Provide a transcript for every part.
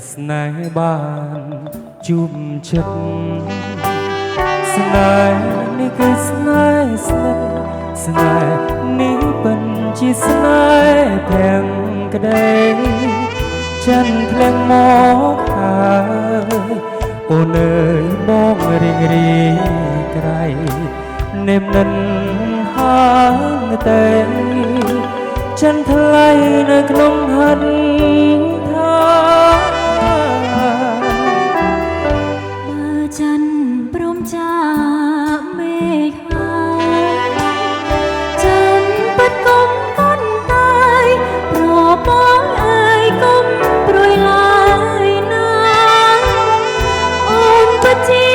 ស្នេហ៍បានជួបចិត្តស្នេហ៍នេះគឺស្នេហ៍ស្និទ្ធស្នេហ៍នេះពិតជាស្នេហ៍ទាំងក្តីចិនធ្លាក់មកហើយអូនអើយបងរៀងរីក្រៃនេមនិនហាងតែចិនថ្លៃនៅក្នុងហិនថាបើចិនព្រមចាមេឃហើយចិនពិតគុំកូនតាយប្របងអើយគុំព្រួយឡើយណាអូនពិតជា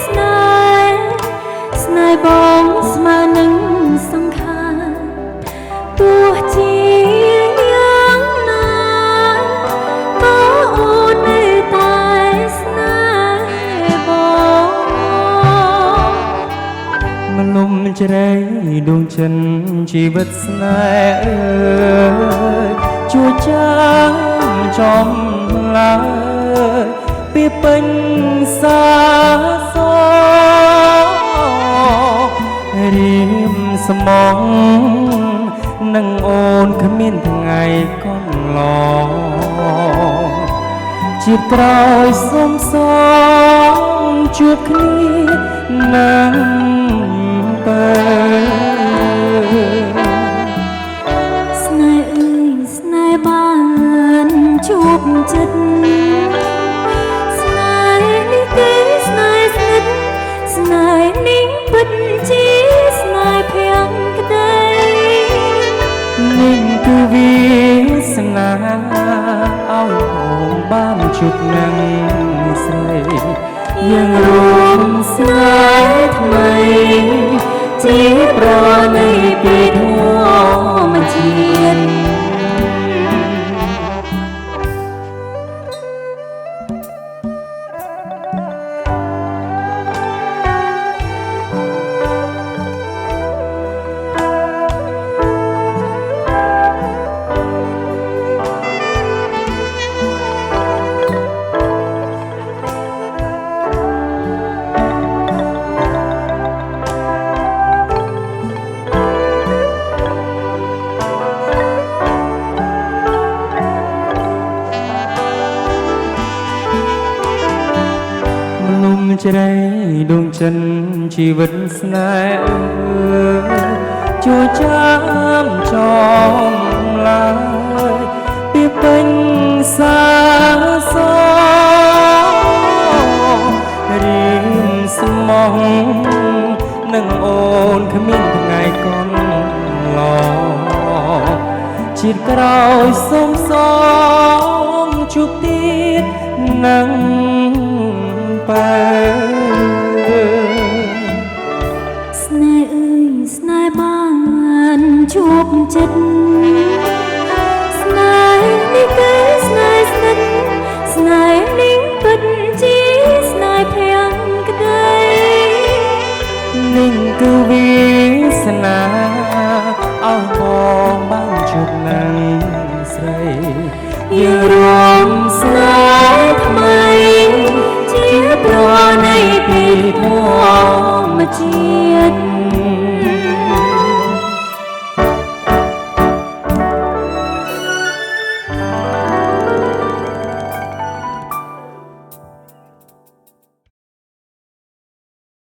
ស្នេហ៍បងស្មើនឹងសង្ខារទោះជាយ៉ាងណាក៏អូននៅតែស្នេហ៍បងមលំជ្រៃដួងចិនជីវិតស្នេហ៍អើយជួយចាំចំឡើយពីពេញសាសរៀមស្មងនឹងអូនគ្មានថ្ងៃកន្លងជាតិក្រោយសុំសងជួបគ្នានឹងពេលស្នេហ៍អើយស្នេហ៍បានជួបចិត្តស្នេហ៍នេះគឺស្នេហ៍ស្និទ្ធស្នេហ៍នេះពិតជាស្នេហ៍ភាំងក្តីនេះគឺវាសនាឲ្យបងបានជួបនឹងស្រីយើងរួមស្នេហ៍ថ្មីជាប្រណីពីធម្មជាតិជ្រៃដួងចិនជីវិតស្នេហ៍ជួយចាំចំឡើយពីពេញសាសរៀមស្មងនឹងអូនគ្មានថ្ងៃកន្លងជាតិក្រោយសុំសងជួបទៀតនឹងស្នេហ៍អើយស្នេហ៍បានជួបចិត្តស្នេហ៍នេះគឺស្នេហ៍ស្និទ្ធស្នេហ៍នេះពិតជាស្នេហ៍ភាំងក្តីនេះគឺវាសនាឲ្យបងបានជួបនឹងស្រីយើងរួម